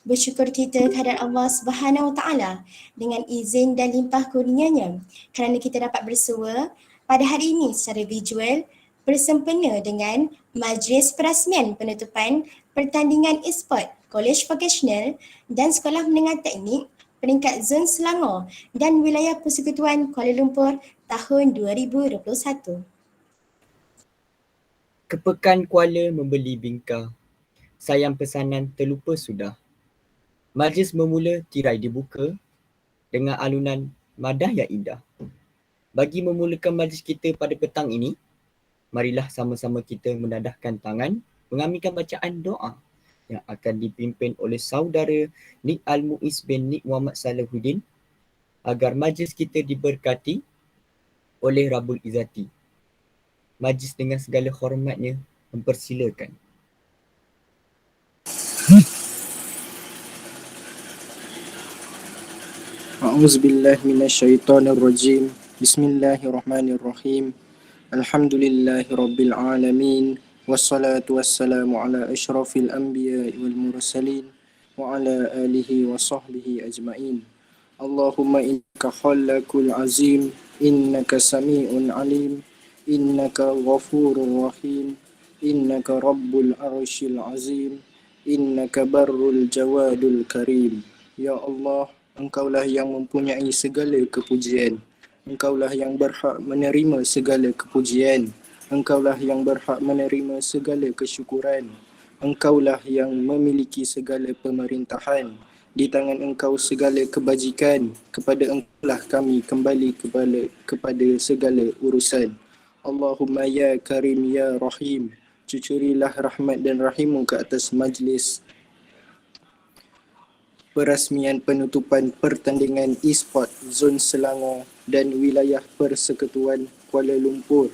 Bersyukur kita kehadrat Allah Subhanahu Wa Taala dengan izin dan limpah kurnianya kerana kita dapat bersua pada hari ini secara visual bersempena dengan Majlis Perasmian Penutupan Pertandingan E-Sport Kolej Vokasional dan Sekolah Menengah Teknik peringkat Zon Selangor dan Wilayah Persekutuan Kuala Lumpur tahun 2021. Kepekan Kuala membeli bingka, sayang pesanan terlupa sudah. Majlis bermula tirai dibuka dengan alunan madah yang indah. Bagi memulakan majlis kita pada petang ini, marilah sama-sama kita menadahkan tangan mengaminkan bacaan doa yang akan dipimpin oleh saudara Nik Al-Muiz bin Nik Muhammad Salahuddin agar majlis kita diberkati oleh Rabbul Izzati. Majlis dengan segala hormatnya mempersilakan. أعوذ بالله من الشيطان الرجيم بسم الله الرحمن الرحيم الحمد لله رب العالمين والصلاة والسلام على أشرف الأنبياء والمرسلين وعلى آله وصحبه أجمعين اللهم إنك خلاق العظيم إنك سميع عليم إنك غفور رحيم إنك رب العرش العظيم إنك بر الجواد الكريم يا الله Engkaulah yang mempunyai segala kepujian. Engkaulah yang berhak menerima segala kepujian. Engkaulah yang berhak menerima segala kesyukuran. Engkaulah yang memiliki segala pemerintahan. Di tangan Engkau segala kebajikan. Kepada Engkaulah kami kembali kepada segala urusan. Allahumma ya Karim ya Rahim. Cucurilah rahmat dan rahimmu ke atas majlis perasmian penutupan pertandingan e-sport Zon Selangor dan Wilayah Persekutuan Kuala Lumpur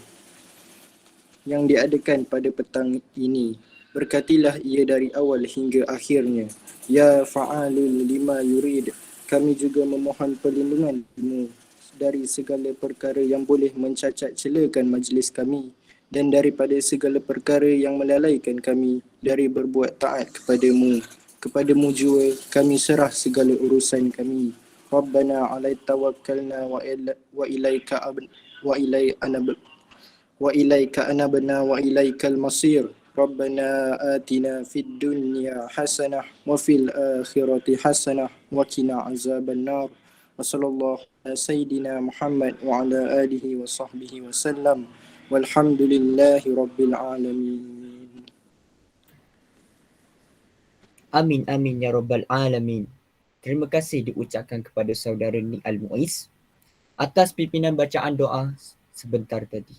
yang diadakan pada petang ini. Berkatilah ia dari awal hingga akhirnya. Ya fa'alul lima yurid. Kami juga memohon perlindungan-Mu dari segala perkara yang boleh mencacat celakan majlis kami dan daripada segala perkara yang melalaikan kami dari berbuat taat kepadamu. Kepadamu jua kami serah segala urusan kami. Rabbana alaik tawakkalna wa ilaika anabna wa ilaikal masir. Rabbana atina fid dunya hasanah wa fil akhirati hasanah wa qina azaban nar. Wa sallallahu ala sayyidina Muhammad wa ala alihi wa sahbihi wa sallam. Walhamdulillahi rabbil alamin. Amin amin ya rabbal alamin. Terima kasih diucapkan kepada saudara Nik Al-Muiz atas pimpinan bacaan doa sebentar tadi.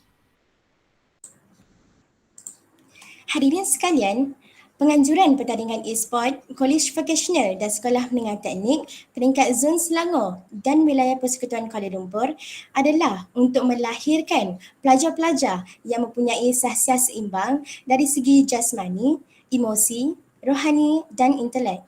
Hadirin sekalian, penganjuran pertandingan e-sport Kolej Vokasional dan Sekolah Menengah Teknik peringkat Zon Selangor dan Wilayah Persekutuan Kuala Lumpur adalah untuk melahirkan pelajar-pelajar yang mempunyai sahsiah seimbang dari segi jasmani, emosi, rohani dan intelek.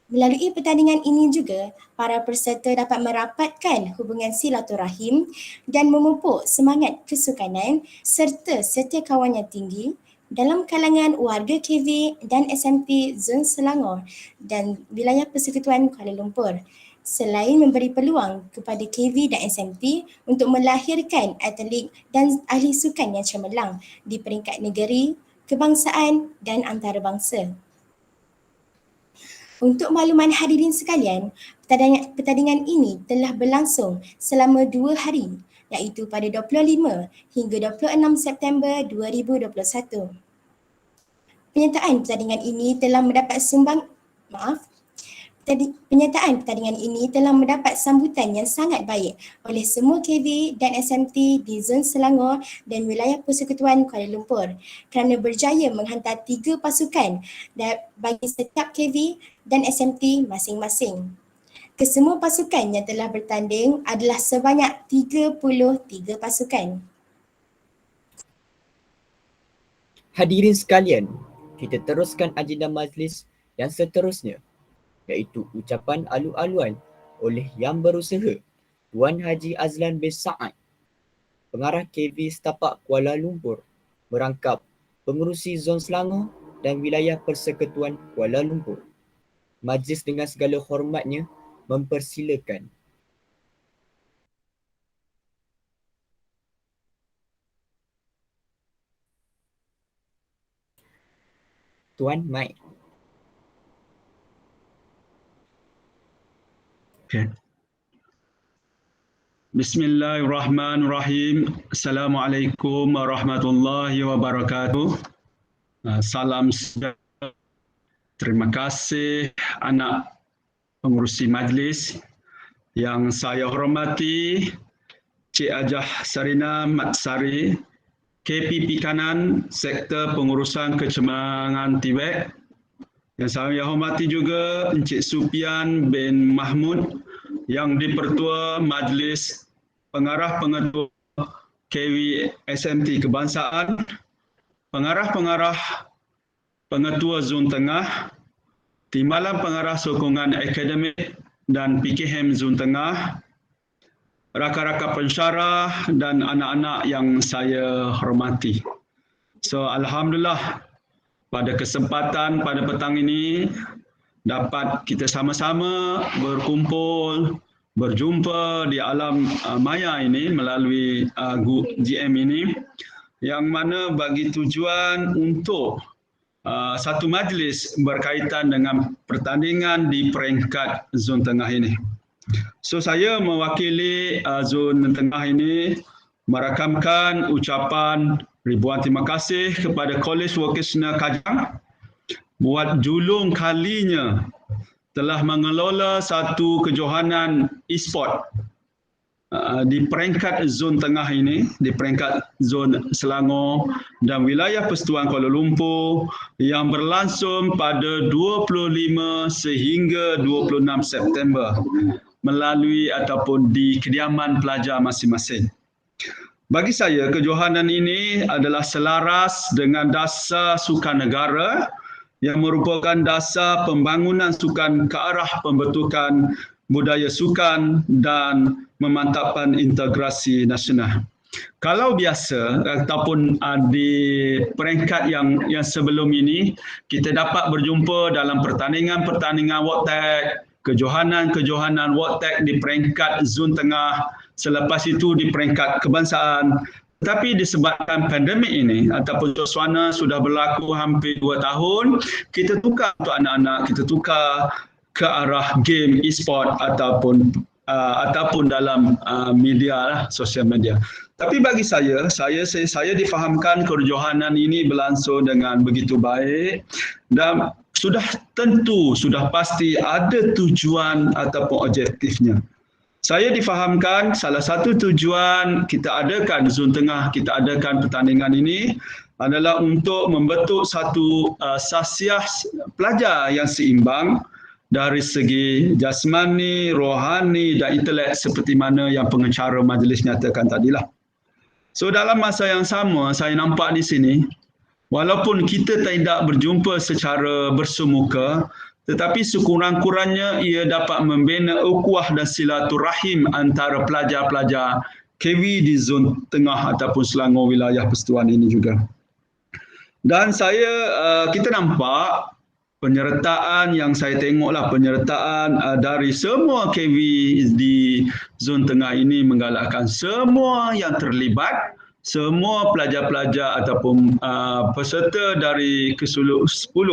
Melalui pertandingan ini juga, para peserta dapat merapatkan hubungan silaturahim dan memupuk semangat kesukanan serta setia kawan yang tinggi dalam kalangan warga KV dan SMP Zon Selangor dan Wilayah Persekutuan Kuala Lumpur. Selain memberi peluang kepada KV dan SMP untuk melahirkan atlet dan ahli sukan yang cemerlang di peringkat negeri, kebangsaan dan antarabangsa. Untuk makluman hadirin sekalian, pertandingan ini telah berlangsung selama 2 hari iaitu pada 25 hingga 26 September 2021. Penyertaan pertandingan ini telah mendapat Penyertaan pertandingan ini telah mendapat sambutan yang sangat baik oleh semua KV dan SMT di Zon Selangor dan Wilayah Persekutuan Kuala Lumpur kerana berjaya menghantar 3 pasukan bagi setiap KV dan SMT masing-masing. Kesemua pasukan yang telah bertanding adalah sebanyak 33 pasukan. Hadirin sekalian, kita teruskan agenda majlis yang seterusnya, iaitu ucapan alu-aluan oleh Yang Berusaha Tuan Haji Azlan bin Sa'ad, Pengarah KV Setapak Kuala Lumpur, merangkap pengerusi Zon Selangor dan Wilayah Persekutuan Kuala Lumpur. Majlis dengan segala hormatnya mempersilakan. Tuan Mike. Okay. Bismillahirrahmanirrahim. Assalamualaikum warahmatullahi wabarakatuh. Salam sejahtera. Terima kasih anak pengurusi majlis yang saya hormati, Cik Ajah Sarina Mat Sari, KPP Kanan, Sektor Pengurusan Kecemerlangan TVET. Yang saya hormati juga Encik Supian bin Mahmud, yang di-Pertua Majlis Pengarah Pengetua KW SMT Kebangsaan, pengarah-pengarah Pengetua Zon Tengah, Timbalan Pengarah Sokongan Akademik dan PKM Zon Tengah, rakan-rakan pensyarah dan anak-anak yang saya hormati. So, Alhamdulillah, pada kesempatan pada petang ini dapat kita sama-sama berkumpul, berjumpa di alam maya ini melalui GM ini, yang mana bagi tujuan untuk satu majlis berkaitan dengan pertandingan di peringkat Zon Tengah ini. So, saya mewakili Zon Tengah ini merakamkan ucapan ribuan terima kasih kepada College Vocational Kajang buat julung kalinya telah mengelola satu kejohanan e-sport di peringkat Zon Tengah ini, di peringkat Zon Selangor dan wilayah Persekutuan Kuala Lumpur yang berlangsung pada 25 sehingga 26 September melalui ataupun di kediaman pelajar masing-masing. Bagi saya, kejohanan ini adalah selaras dengan dasar sukan negara yang merupakan dasar pembangunan sukan ke arah pembentukan budaya sukan dan memantapkan integrasi nasional. Kalau biasa ataupun di peringkat yang sebelum ini, kita dapat berjumpa dalam pertandingan-pertandingan World Tag, kejohanan-kejohanan World Tag di peringkat Zon Tengah, selepas itu di peringkat kebangsaan. Tapi disebabkan pandemik ini ataupun suasana sudah berlaku hampir 2 tahun, kita tukar untuk anak-anak, kita tukar ke arah game e-sport ataupun dalam media, sosial media. Tapi bagi saya difahamkan kejohanan ini berlangsung dengan begitu baik dan sudah tentu, sudah pasti ada tujuan ataupun objektifnya. Saya difahamkan salah satu tujuan kita adakan Zon Tengah, kita adakan pertandingan ini adalah untuk membentuk satu sasiah pelajar yang seimbang dari segi jasmani, rohani dan intelek seperti mana yang pengacara majlis nyatakan tadilah. So, dalam masa yang sama saya nampak di sini, walaupun kita tidak berjumpa secara bersemuka, tetapi sekurang-kurangnya ia dapat membina ukhuwah dan silaturahim antara pelajar-pelajar KV di Zon Tengah ataupun Selangor wilayah Persekutuan ini juga. Dan kita nampak penyertaan yang saya tengoklah, penyertaan dari semua KV di Zon Tengah ini menggalakkan semua yang terlibat, semua pelajar-pelajar ataupun peserta dari ke-10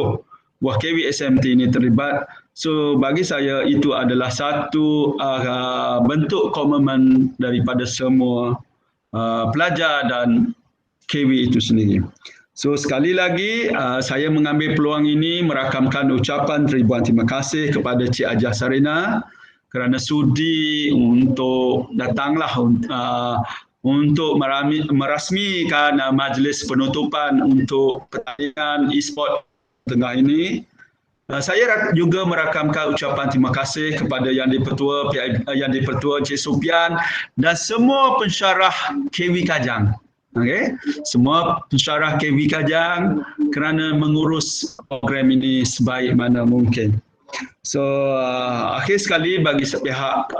buah KV SMT ini terlibat. So, bagi saya itu adalah satu bentuk komitmen daripada semua pelajar dan KV itu sendiri. So, sekali lagi saya mengambil peluang ini merakamkan ucapan ribuan terima kasih kepada Cik Ajah Sarina kerana sudi untuk datanglah untuk merasmikan majlis penutupan untuk pertandingan e-sport Tengah ini. Saya juga merakamkan ucapan terima kasih kepada Yang di-Pertua Encik Supian dan semua pensyarah KV Kajang. Okay? Semua pensyarah KV Kajang kerana mengurus program ini sebaik mana mungkin. So, akhir sekali bagi pihak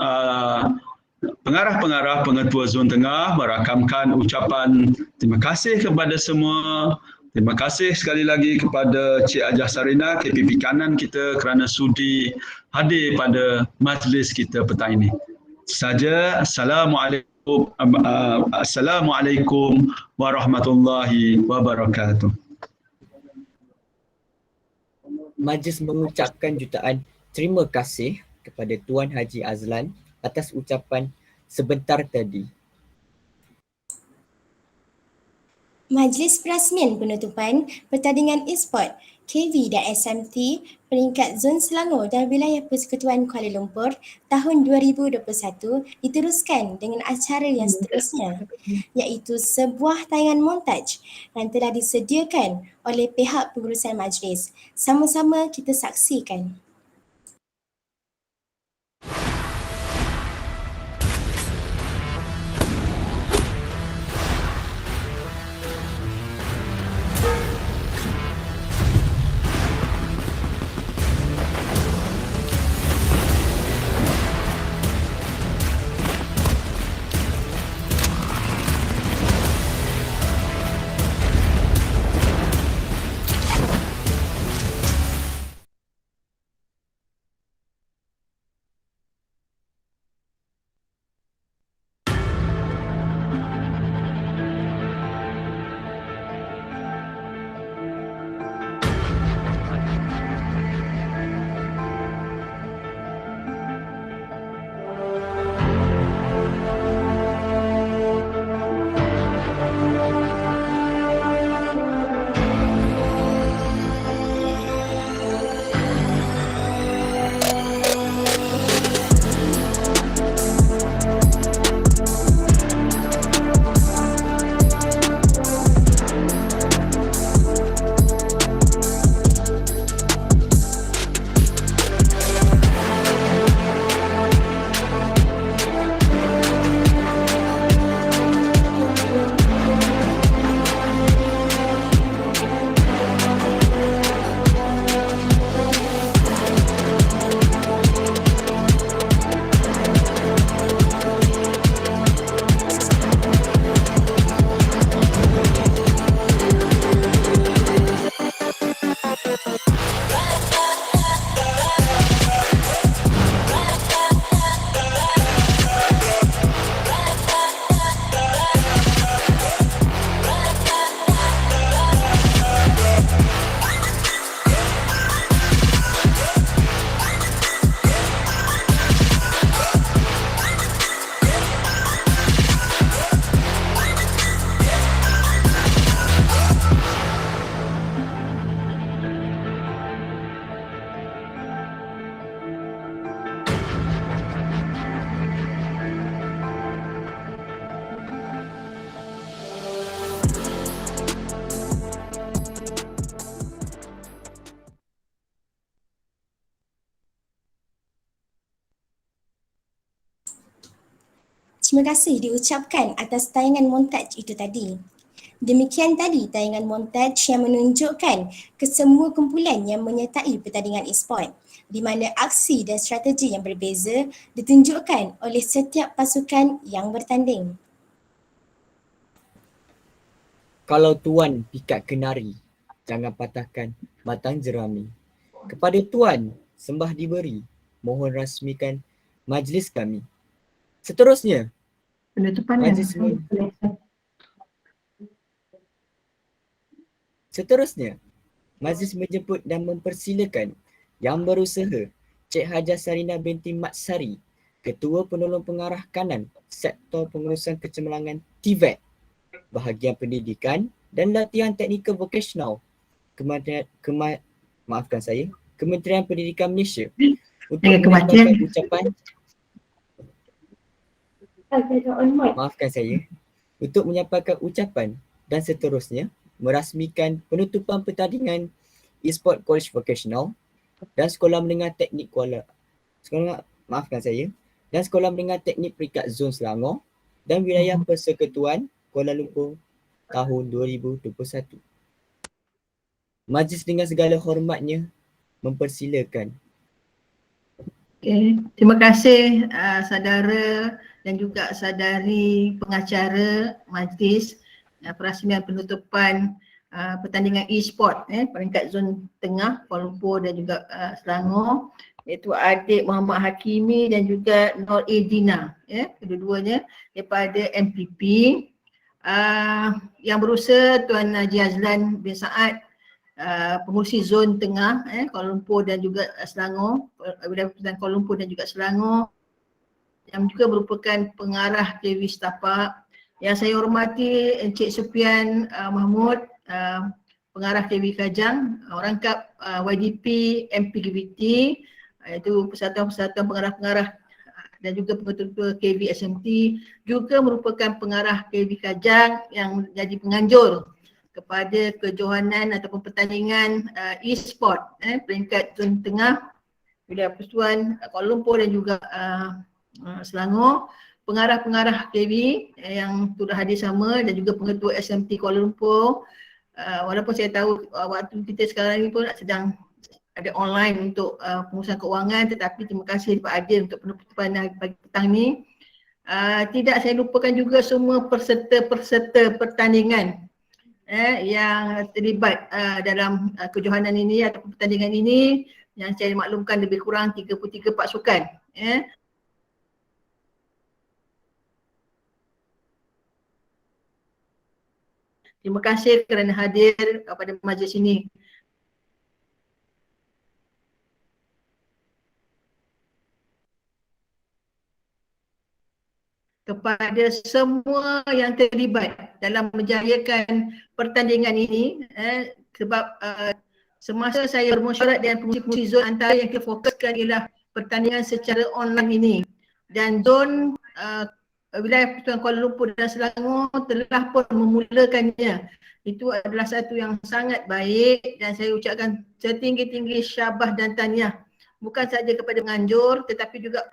pengarah-pengarah pengetua Zon Tengah merakamkan ucapan terima kasih kepada semua Terima kasih sekali lagi kepada Cik Ajah Sarina, KPP Kanan kita kerana sudi hadir pada majlis kita petang ini. Saja, Assalamualaikum warahmatullahi wabarakatuh. Majlis mengucapkan jutaan terima kasih kepada Tuan Haji Azlan atas ucapan sebentar tadi. Majlis perasmian penutupan pertandingan e-sport KV dan SMT peringkat Zon Selangor dan Wilayah Persekutuan Kuala Lumpur tahun 2021 diteruskan dengan acara yang seterusnya, iaitu sebuah tayangan montaj yang telah disediakan oleh pihak pengurusan majlis. Sama-sama kita saksikan. Terima kasih diucapkan atas tayangan montaj itu tadi. Demikian tadi tayangan montaj yang menunjukkan kesemua kumpulan yang menyertai pertandingan e-sport, di mana aksi dan strategi yang berbeza ditunjukkan oleh setiap pasukan yang bertanding. Kalau Tuan pikat kenari, jangan patahkan batang jerami. Kepada Tuan sembah diberi, mohon rasmikan majlis kami. Seterusnya, Penutupan majlis Seterusnya, majlis menjemput dan mempersilakan Yang Berusaha Cik Hajah Sarina binti Mat Sari, Ketua Penolong Pengarah Kanan Sektor Pengurusan Kecemerlangan TVET, Bahagian Pendidikan dan Latihan Teknikal Vokasional Kementerian Pendidikan Malaysia untuk menyampaikan ucapan untuk menyampaikan ucapan dan seterusnya merasmikan penutupan pertandingan e-sport College Vocational dan Sekolah Menengah Teknik dan Sekolah Menengah Teknik peringkat Zon Selangor dan Wilayah Persekutuan Kuala Lumpur tahun 2021. Majlis dengan segala hormatnya mempersilakan. Okay. Terima kasih saudara dan juga saudari pengacara majlis perasmian penutupan pertandingan e-sport peringkat zon tengah Kuala Lumpur dan juga Selangor, iaitu adik Muhammad Hakimi dan juga Nur Edina, kedua-duanya daripada MPP. Yang berusaha Tuan Haji Azlan bin Saad, pengurusi zon tengah Kuala Lumpur dan juga Selangor, Wilayah Persekutuan Kuala Lumpur dan juga Selangor, yang juga merupakan pengarah KV Setapak. Yang saya hormati Encik Sufian Mahmud, pengarah KV Kajang, rangkap YDP MPKVT, iaitu persatuan-persatuan pengarah-pengarah dan juga pengetua KV SMT, juga merupakan pengarah KV Kajang yang menjadi penganjur kepada kejohanan ataupun pertandingan e-sport peringkat zon tengah Wilayah Persekutuan Kuala Lumpur dan juga Selangor, pengarah-pengarah KV yang sudah hadir sama dan juga pengetua SMT Kuala Lumpur. Walaupun saya tahu waktu kita sekarang ni pun sedang ada online untuk pengurusan keuangan, tetapi terima kasih Pak Adil untuk penutupan pagi petang ni. Tidak saya lupakan juga semua peserta-peserta pertandingan yang terlibat dalam kejohanan ini atau pertandingan ini, yang saya maklumkan lebih kurang 33 pasukan. Terima kasih kerana hadir pada majlis ini. Kepada semua yang terlibat dalam menjayakan pertandingan ini, sebab semasa saya bermesyuarat dengan pengurusi zon, antara yang kita fokuskan ialah pertandingan secara online ini, dan zon Wilayah Persekutuan Kuala Lumpur dan Selangor telah pun memulakannya. Itu adalah satu yang sangat baik dan saya ucapkan setinggi-tinggi syabas dan tahniah, bukan sahaja kepada penganjur tetapi juga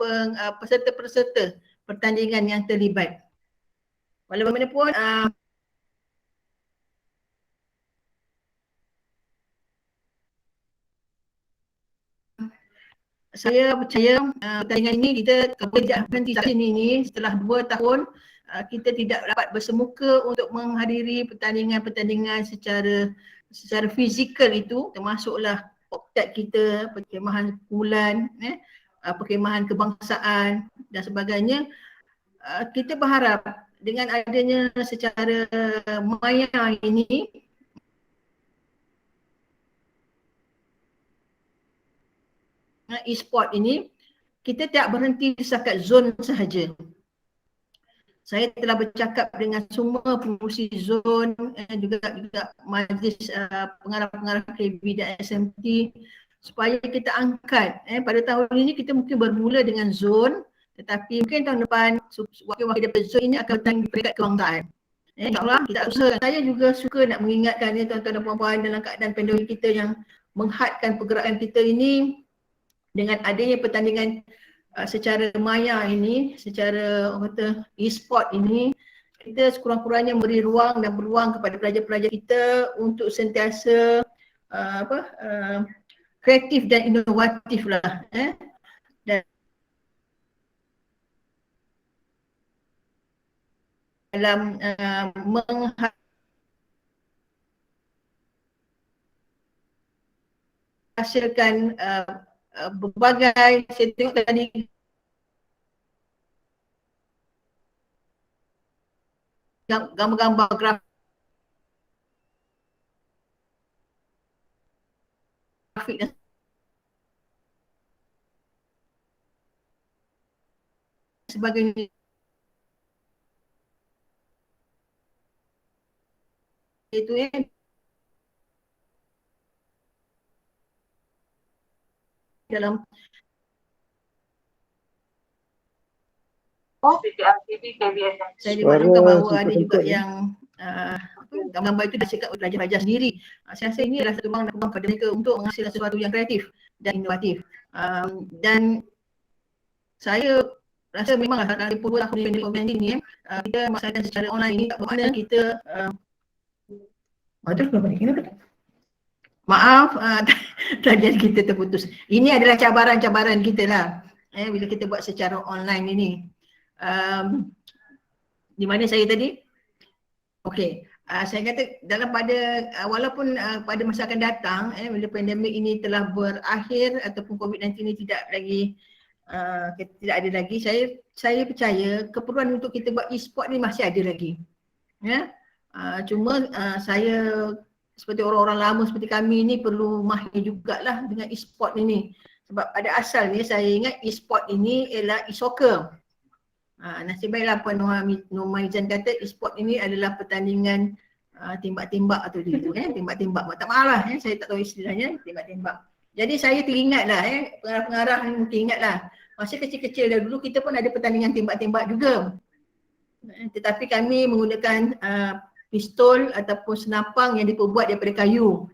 peserta-peserta pertandingan yang terlibat. Walaupun bagaimanapun saya percaya pertandingan ini kita tidak berhenti di sini ni. Setelah 2 tahun kita tidak dapat bersemuka untuk menghadiri pertandingan-pertandingan secara fizikal itu, termasuklah oktat kita, perkemahan kumpulan, perkemahan kebangsaan dan sebagainya. Kita berharap dengan adanya secara maya ini, e-sport ini, kita tidak berhenti setakat zon sahaja. Saya telah bercakap dengan semua pengurusi zon, juga majlis pengarah-pengarah KB dan SMT, supaya kita angkat. Pada tahun ini kita mungkin bermula dengan zon, tetapi mungkin tahun depan wakil-wakil daripada zon ini akan bertanding di peringkat kebangsaan. InsyaAllah kita usahakan. Saya juga suka nak mengingatkan tuan-tuan dan puan-puan dalam keadaan pandemik kita yang menghadkan pergerakan kita ini, dengan adanya pertandingan secara maya ini, secara e-sport ini, kita sekurang-kurangnya memberi ruang dan peluang kepada pelajar-pelajar kita untuk sentiasa kreatif dan inovatif lah. Dan dalam menghasilkan berbagai, saya tengok tadi gambar-gambar grafik dan sebagainya. Itu dalam saya dimaklumkan bahawa ada juga yang gambar itu disiapkan oleh pelajar-pelajar sendiri. Saya rasa ini adalah satu ruang pada mereka untuk menghasilkan sesuatu yang kreatif dan inovatif. Dan saya rasa memang dalam tempoh 2 tahun COVID ini kita melaksanakan secara online ini, tak bermakna kita maaf, talian kita terputus. Ini adalah cabaran-cabaran kita lah bila kita buat secara online ini. Di mana saya tadi? Okey, saya kata dalam pada walaupun pada masa akan datang bila pandemik ini telah berakhir ataupun COVID-19 ini tidak lagi tidak ada lagi, saya percaya keperluan untuk kita buat e-sport ni masih ada lagi. Ya. Cuma saya seperti orang-orang lama seperti kami ni perlu mahir jugalah dengan e-sport ini. Sebab pada asalnya saya ingat e-sport ini ialah e-soccer. Nasib baiklah Puan Nurmaizan kata e-sport ini adalah pertandingan tembak-tembak atau dia tu tembak-tembak. Tak maaf lah, saya tak tahu istilahnya tembak-tembak. Jadi saya teringatlah pengarah-pengarah ni mungkin ingatlah masa kecil-kecil dulu kita pun ada pertandingan tembak-tembak juga. Tetapi kami menggunakan pistol ataupun senapang yang diperbuat daripada kayu.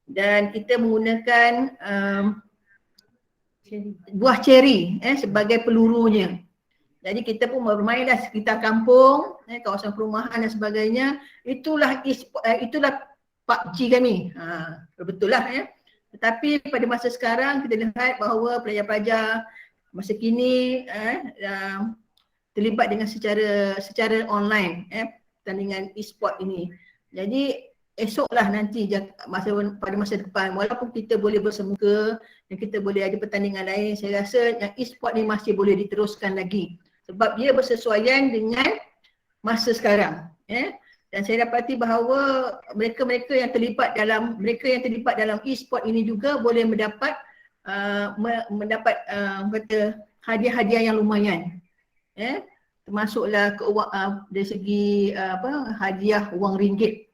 Dan kita menggunakan buah ceri sebagai pelurunya. Jadi kita pun bermainlah sekitar kampung, kawasan perumahan dan sebagainya. Itulah PUBG kami. Betul lah ya. Tetapi pada masa sekarang kita lihat bahawa pelajar-pelajar masa kini terlibat dengan secara online pertandingan e-sport ini. Jadi esoklah nanti pada masa depan walaupun kita boleh bersemuka dan kita boleh ada pertandingan lain, saya rasa yang e-sport ni masih boleh diteruskan lagi. Sebab dia bersesuaian dengan masa sekarang. Dan saya dapati bahawa mereka yang terlibat dalam e-sport ini juga boleh mendapat hadiah-hadiah yang lumayan. Termasuklah dari segi hadiah wang ringgit.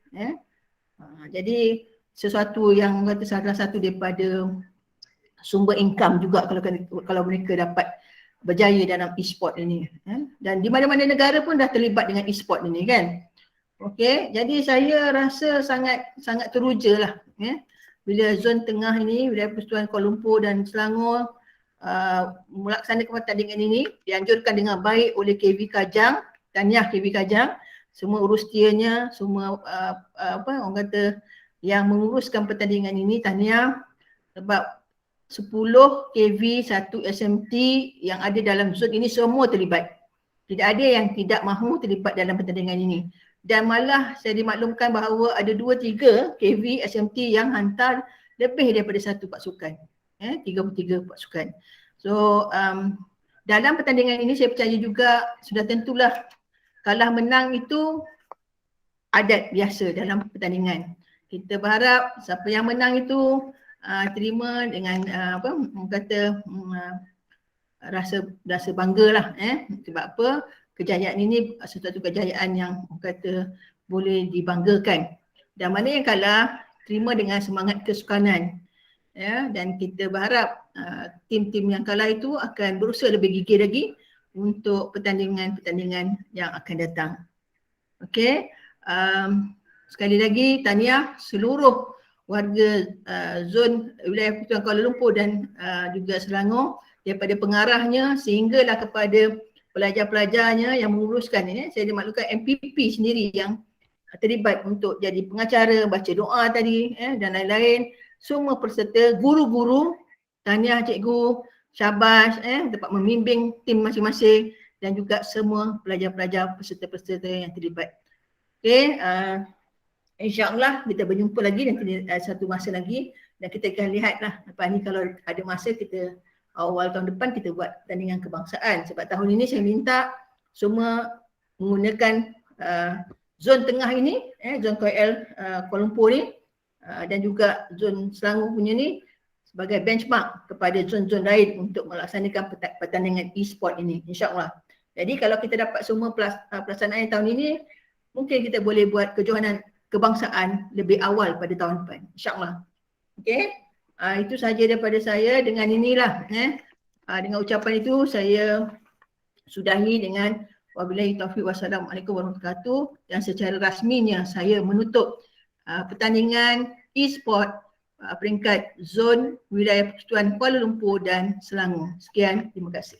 Jadi sesuatu yang kata salah satu daripada sumber income juga kalau mereka dapat berjaya dalam e-sport ini. Dan di mana-mana negara pun dah terlibat dengan e-sport ini kan. Okey, jadi saya rasa sangat teruja lah bila zon tengah ini, wilayah Persekutuan Kuala Lumpur dan Selangor melaksanakan pertandingan ini dianjurkan dengan baik oleh KV Kajang, tahniah KV Kajang, semua urustianya, semua orang kata yang menguruskan pertandingan ini tahniah sebab 10 KV, 1 SMT yang ada dalam zon ini semua terlibat. Tidak ada yang tidak mahu terlibat dalam pertandingan ini. Dan malah saya dimaklumkan bahawa ada 2-3 KV, SMT yang hantar lebih daripada satu pasukan. 33 pasukan. So dalam pertandingan ini saya percaya juga sudah tentulah kalah menang itu adat biasa dalam pertandingan. Kita berharap siapa yang menang itu terima dengan rasa banggalah sebab apa kejayaan ini sesuatu kejayaan yang boleh dibanggakan. Dan mana yang kalah terima dengan semangat kesukanan dan kita berharap tim-tim yang kalah itu akan berusaha lebih gigih lagi untuk pertandingan-pertandingan yang akan datang. Okey, sekali lagi tahniah seluruh warga zon wilayah Persekutuan Kuala Lumpur dan juga Selangor daripada pengarahnya sehinggalah kepada pelajar-pelajarnya yang menguruskan ini. Saya dimaklumkan MPP sendiri yang terlibat untuk jadi pengacara, baca doa tadi dan lain-lain. Semua peserta, guru-guru, tahniah cikgu, syabas dapat membimbing tim masing-masing dan juga semua pelajar-pelajar peserta-peserta yang terlibat. Okey, InsyaAllah kita berjumpa lagi nanti satu masa lagi dan kita akan lihatlah lepas ni kalau ada masa kita awal tahun depan kita buat pertandingan kebangsaan sebab tahun ini saya minta semua menggunakan zon tengah ini, zon KL Kuala Lumpur ni dan juga zon Selangor punya ni sebagai benchmark kepada zon-zon lain untuk melaksanakan pertandingan e-sport ini insyaAllah. Jadi kalau kita dapat semua pelaksanaan tahun ini mungkin kita boleh buat kejohanan kebangsaan lebih awal pada tahun depan insyaAllah. Okey, itu sahaja daripada saya. Dengan inilah dengan ucapan itu saya sudahi dengan wabillahi taufiq wassalamualaikum warahmatullahi wabarakatuh dan secara rasminya saya menutup pertandingan e-sport peringkat zon wilayah Persekutuan Kuala Lumpur dan Selangor. Sekian, terima kasih.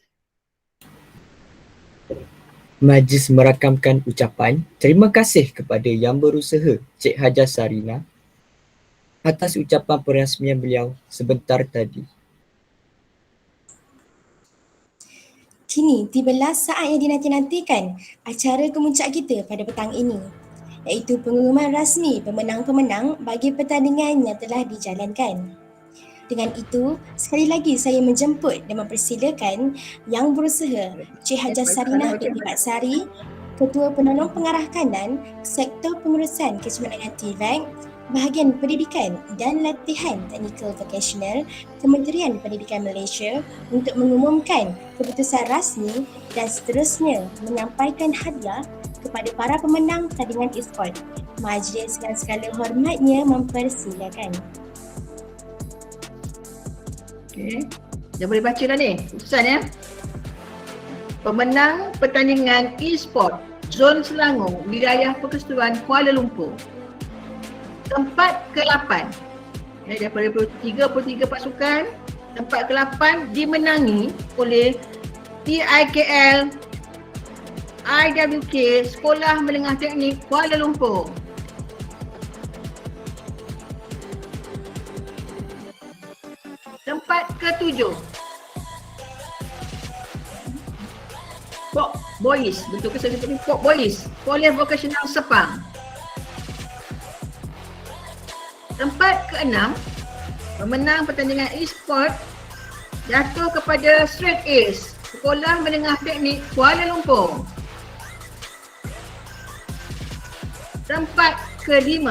Majlis merakamkan ucapan terima kasih kepada Yang Berusaha Cik Hajar Sarina atas ucapan perasmian beliau sebentar tadi. Kini tibalah saat yang dinanti-nantikan, acara kemuncak kita pada petang ini. iaitu pengumuman rasmi pemenang-pemenang bagi pertandingan yang telah dijalankan. Dengan itu, sekali lagi saya menjemput dan mempersilakan Yang Berusaha Cik Hajar Sarinah binti Mat Sari, Ketua Penolong Pengarah Kanan Sektor Pengurusan Kecemerlangan TVET, Bahagian Pendidikan dan Latihan Teknikal Vocational Kementerian Pendidikan Malaysia untuk mengumumkan keputusan rasmi dan seterusnya menyampaikan hadiah kepada para pemenang pertandingan e-sport. Majlis dengan segala hormatnya mempersilakan. Okey. Dah boleh baca dah ni keputusan ya. Pemenang pertandingan e-sport Zon Selangor Wilayah Persekutuan Kuala Lumpur. Tempat ke-8. Daripada 33 pasukan, tempat ke-8 dimenangi oleh TIKL IWK Sekolah Menengah Teknik Kuala Lumpur. Tempat ke-7. Pok Boys, bentuk keseluruhan Pok Boys, Kolej Vocational Sepang. Tempat ke-6, pemenang pertandingan e-sport jatuh kepada Straight Ace, Sekolah Menengah Teknik Kuala Lumpur. Tempat ke-5,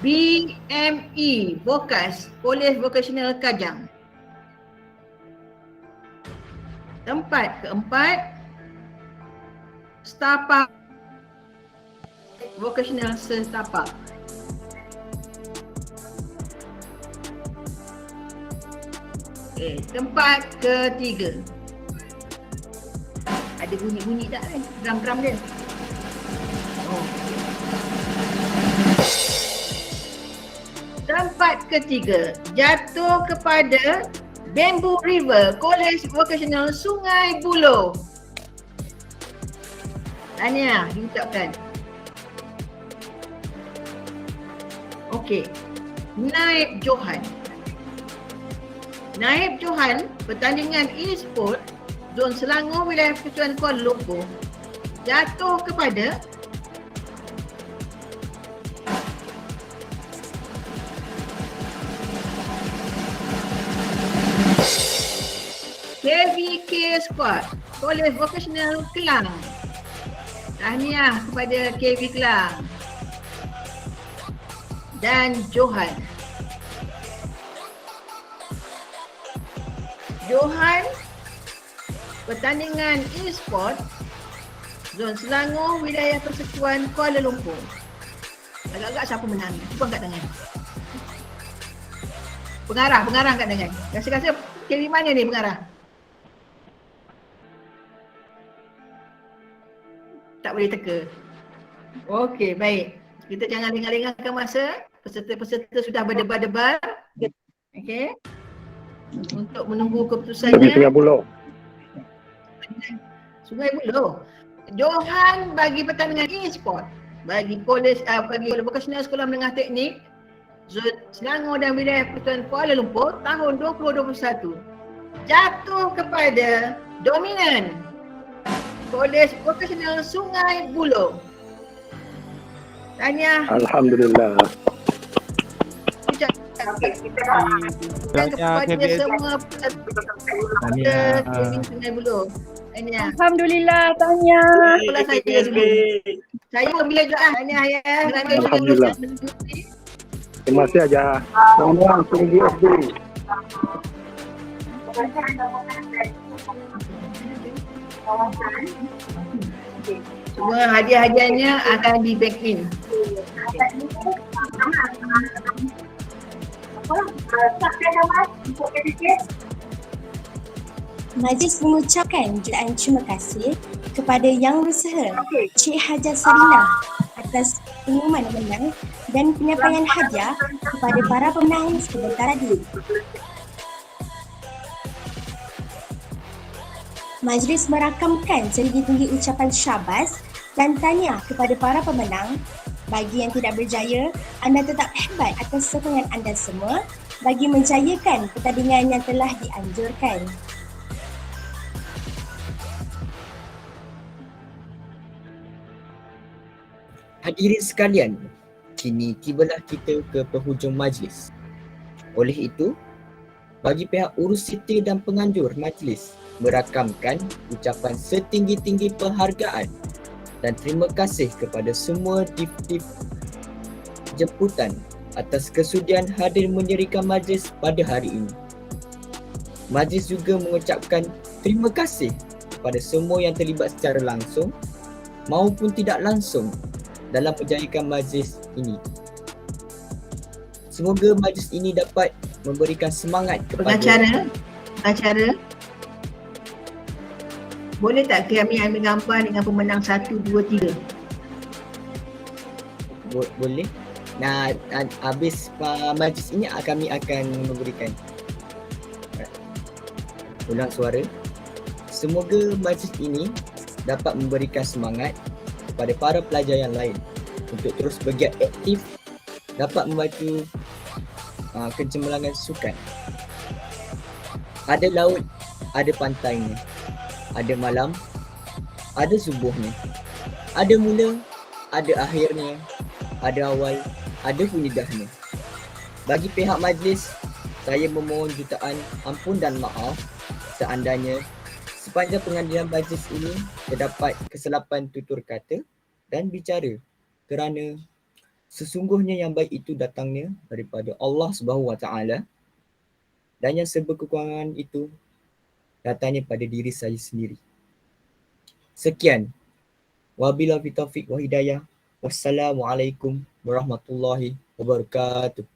BME Vokas, Kolej Vocational Kajang. Tempat ke-4, Setapak Vocational Setapak. Tempat ke-3. Ada bunyi-bunyi tak kan? Drum-drum dia. Tempat ke-3 jatuh kepada Bamboo River College Vocational Sungai Buloh. Tahniah diucapkan. Okey. Naib Johan. Naib Johan pertandingan e-sport Zon Selangor Wilayah Persekutuan Kuala Lumpur jatuh kepada KVK Squad Kolej Vocational Kelang. Tahniah kepada KV Kelang dan Johan. Johan pertandingan e-sport Zon Selangor Wilayah Persekutuan Kuala Lumpur. Agak-agak siapa menang? Cuba angkat tangan. Pengarah angkat tangan. Rasa-rasa kiri mana ni pengarah? Tak boleh teka. Okey, baik. Kita jangan lengah-lengahkan masa. Peserta-peserta sudah berdebar-debar. Okey. Untuk menunggu keputusannya. Sungai Buloh. Sungai Buloh. Johan bagi pertandingan e-sport bagi bagi Vocational Sekolah Menengah Teknik Zon Selangor dan Wilayah Persekutuan Kuala Lumpur tahun 2021 jatuh kepada dominan Kolej Vocational Sungai Buloh. Tahniah. Alhamdulillah. Dan kepada semua peserta Sungai Buloh. Tahniah. Alhamdulillah, tahniah. Itulah saya dulu. Saya bila juga tahniah ya. Alhamdulillah. Terima kasih aja. Selamat tinggi SD. Semua hadiah-hadiahnya akan di back in. Majlis mengucapkan jutaan terima kasih kepada Yang Berusaha Cik Hajar Sarinah atas pengumuman menang dan penyampaian hadiah kepada para pemenang sebentar tadi. Majlis merakamkan setinggi-tinggi ucapan syabas dan tahniah kepada para pemenang. Bagi yang tidak berjaya, anda tetap hebat atas sokongan anda semua bagi menjayakan pertandingan yang telah dianjurkan. Hadirin sekalian, kini tibalah kita ke penghujung majlis. Oleh itu, bagi pihak urus sita dan penganjur majlis merakamkan ucapan setinggi-tinggi penghargaan dan terima kasih kepada semua div-div jemputan atas kesudian hadir menyerikan majlis pada hari ini. Majlis juga mengucapkan terima kasih kepada semua yang terlibat secara langsung maupun tidak langsung dalam menjayakan majlis ini. Semoga majlis ini dapat memberikan semangat kepada Pengacara, boleh tak kami ambil gambar dengan pemenang 1, 2, 3? Boleh. Nah, habis majlis ini kami akan memberikan ulang suara. Semoga majlis ini dapat memberikan semangat kepada para pelajar yang lain untuk terus bergiat aktif, dapat membantu kecemerlangan sukan. Ada laut, ada pantainya, ada malam, ada subuhnya, ada mula, ada akhirnya, ada awal, ada hunidahnya. Bagi pihak majlis, saya memohon jutaan ampun dan maaf seandainya sepanjang penghadiran majlis ini terdapat kesilapan tutur kata dan bicara, kerana sesungguhnya yang baik itu datangnya daripada Allah SWT dan yang serba kekurangan itu datangnya pada diri saya sendiri. Sekian. Wabillahi taufiq wa hidayah. Wassalamualaikum warahmatullahi wabarakatuh.